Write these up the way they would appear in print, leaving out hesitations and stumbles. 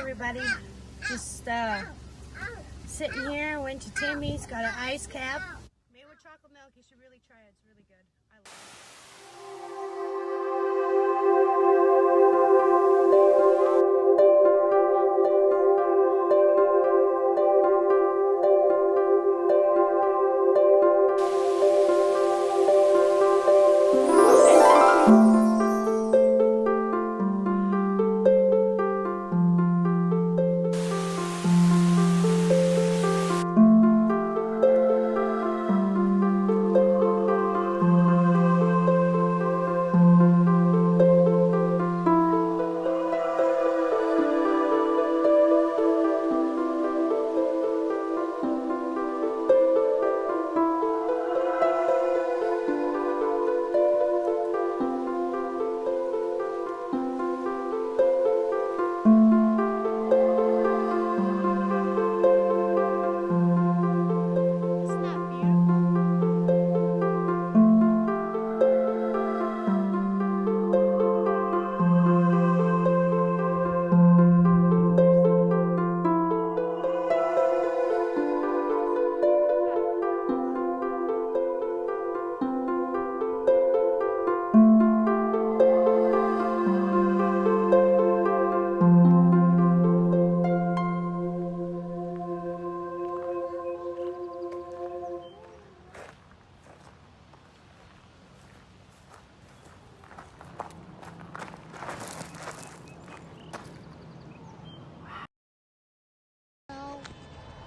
everybody. Just sitting here. Went to Timmy's, got an ice cap. Made with chocolate milk. You should really try it. It's really good. I love it.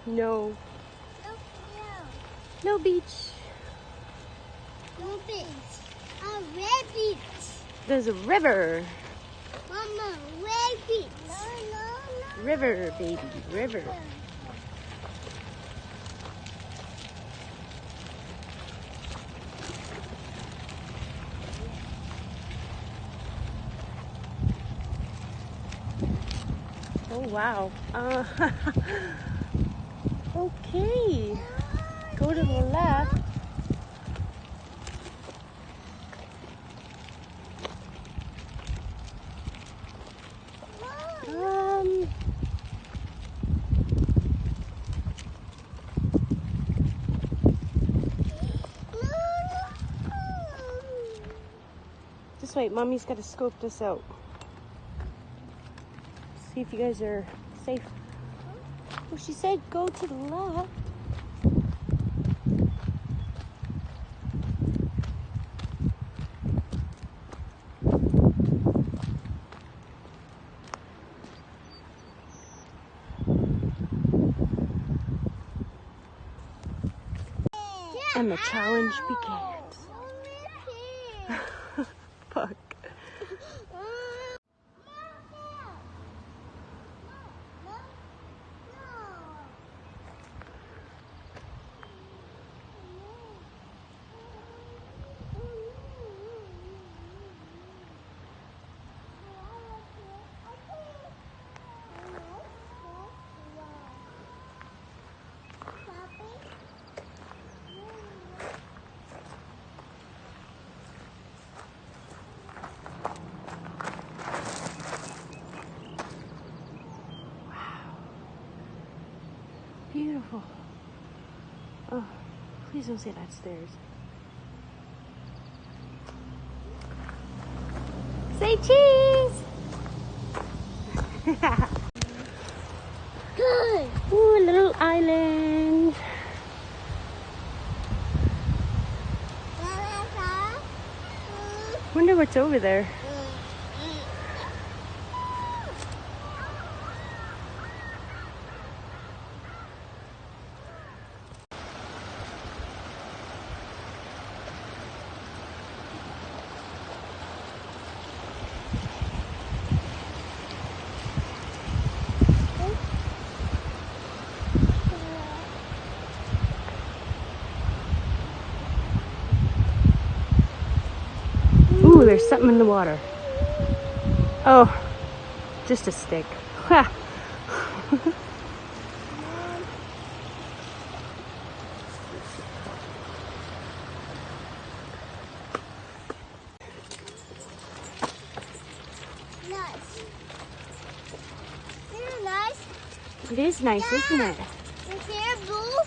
No. No beach. No beach. A red beach. There's a river. Mama, red beach. No. River, baby, river. Oh, wow. Okay. Go to the left. Just wait, Mommy's got to scope this out. See if you guys are safe. Well, she said go to the left. And the challenge begins. Fuck. Beautiful. Oh, please don't say that's stairs. Say cheese! Good. Ooh, a little island. Wonder what's over there. Ooh, there's something in the water. Oh, just a stick. Ha! Isn't nice? It is nice, isn't it? You hear boo?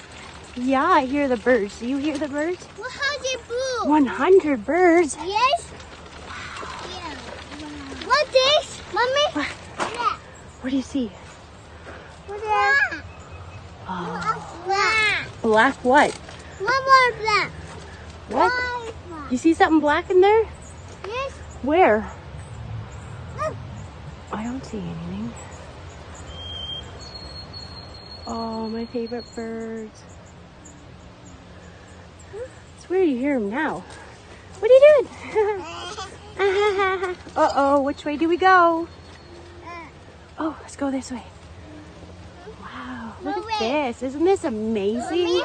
Yeah, I hear the birds. Do you hear the birds? 100 boo. 100 birds? Yes. Yeah. What is, Mommy? What? What do you see? What is? Oh, Black. black what? One more black. What? Black. You see something black in there? Yes. Where? Look. I don't see anything. Oh, my favorite birds. It's weird you hear them now. What are you doing? Uh-oh, which way do we go? Oh, let's go this way. Wow, look at this. Isn't this amazing?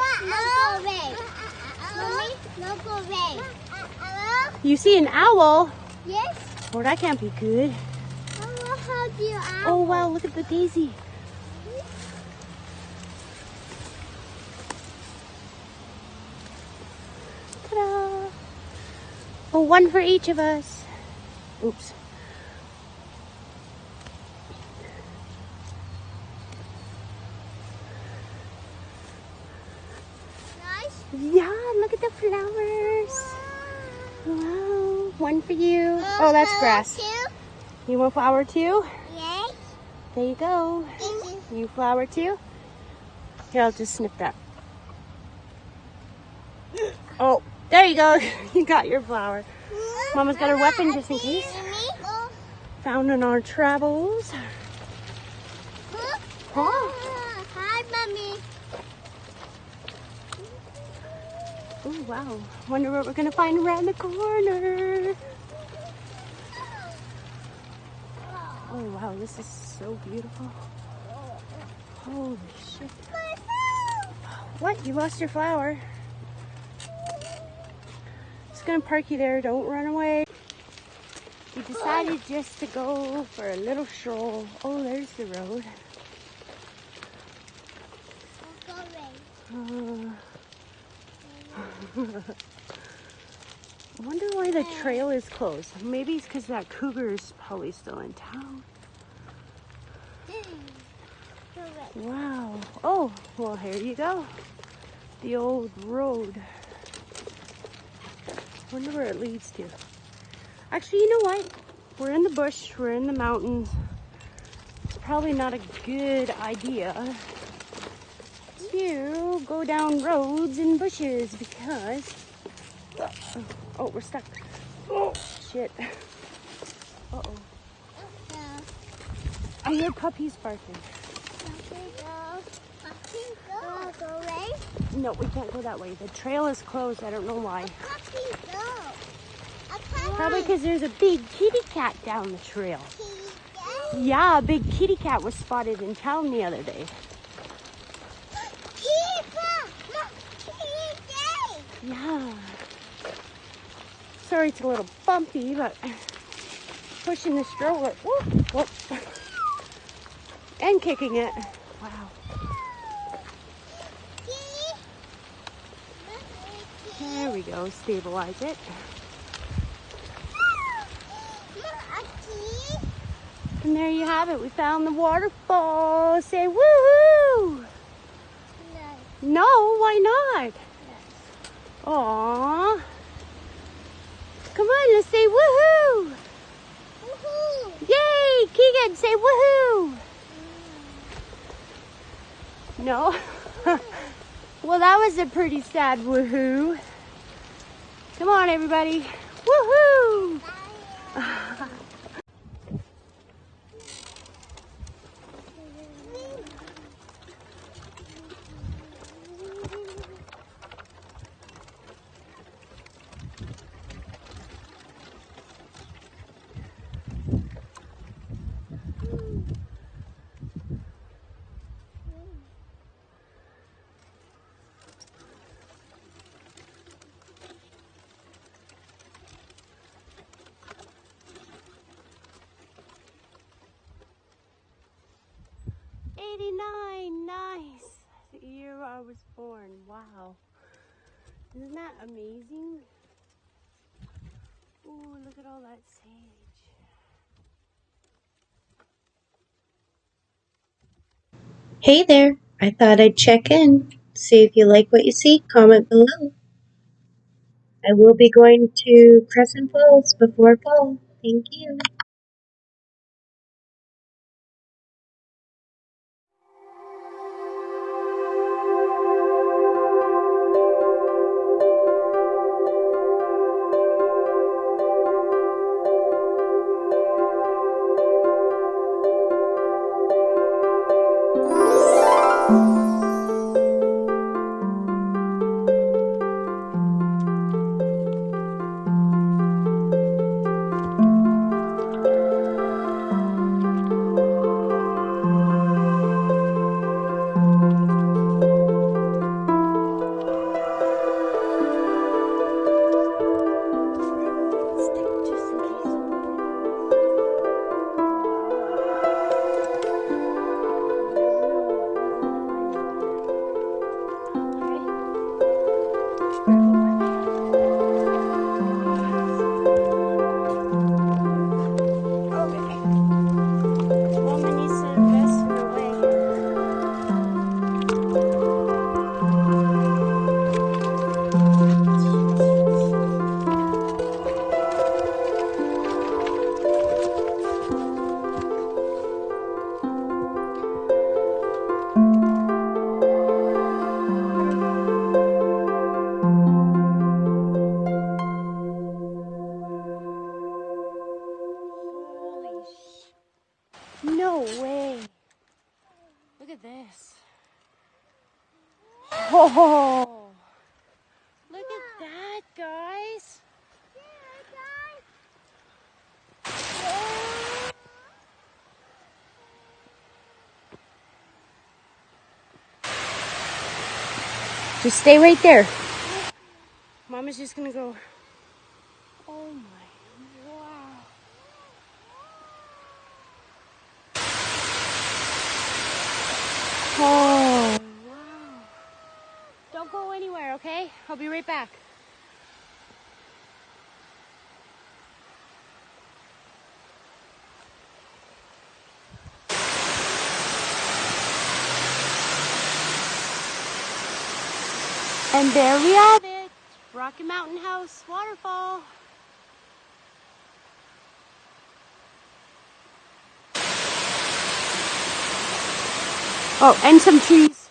No go away. You see an owl? Yes. Well, that can't be good. How do you Oh, wow, look at the daisy. Ta-da! Oh, one for each of us. Oops. Nice. Yeah, look at the flowers. Wow, one for you. Oh, that's grass. You want flower too? Yes. There you go. Thank you. You flower too? Here, I'll just snip that. Oh, there you go. You got your flower. Mama's got her weapon just in case. Found in our travels. Oh, Hi, Mommy. oh wow. Wonder what we're going to find around the corner. Oh wow, this is so beautiful. Holy shit. What? You lost your flower. Just gonna park you there. Don't run away. We decided just to go for a little stroll. Oh, there's the road. I wonder why the trail is closed. Maybe it's because that cougar is probably still in town. Wow. Oh, well, here you go. The old road. Wonder where it leads to. Actually, you know what? We're in the bush. We're in the mountains. It's probably not a good idea to go down roads and bushes because... Oh, we're stuck. Oh, shit. Uh-oh. I hear puppies barking. No, we can't go that way. The trail is closed. I don't know why. Probably because there's a big kitty cat down the trail. Yeah, a big kitty cat was spotted in town the other day. Yeah. Sorry it's a little bumpy, but pushing the stroller. Whoop, whoop. And kicking it. Wow. There we go. Stabilize it. And there you have it. We found the waterfall. Say woohoo! No, why not? Aww. Come on, let's say woohoo! Woohoo! Yay! Keegan, say woohoo! No? Well, that was a pretty sad woohoo. Come on, everybody. Woohoo! Nice. The year I was born. Wow. Isn't that amazing? Oh, look at all that sage. Hey there, I thought I'd check in, see if you like what you see, comment below. I will be going to Crescent Falls before fall. Thank you. No way. Look at this. Oh, look at that, guys. Just stay right there. Mama's just gonna go. Oh my, wow. Oh, wow. Don't go anywhere, okay? I'll be right back. And there we have it. Rocky Mountain House Waterfall. Oh, and some trees.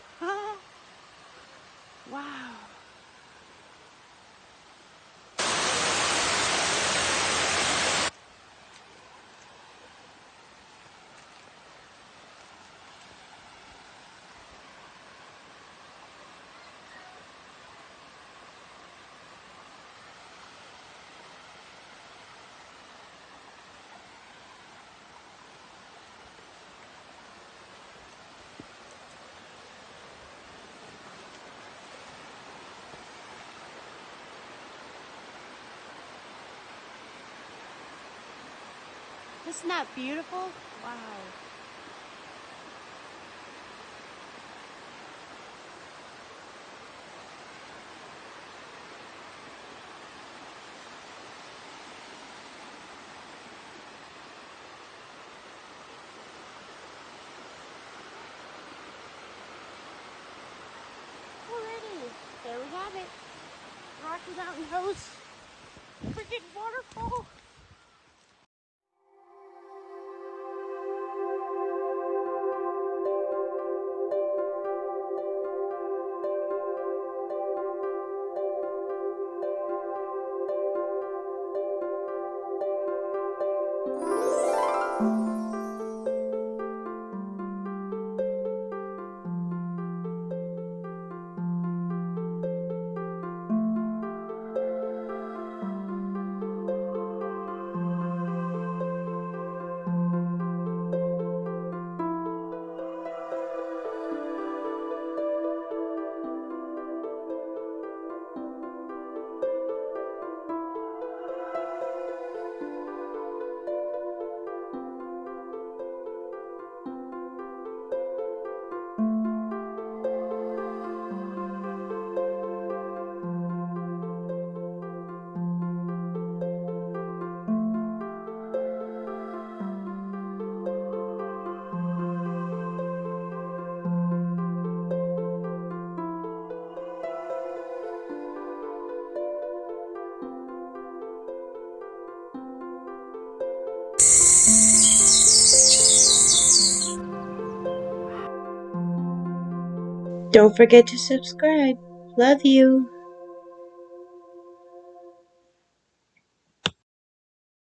Wow. Isn't that beautiful? Wow. Alrighty, there we have it. Rocky Mountain House. Freaking waterfall. Don't forget to subscribe. Love you.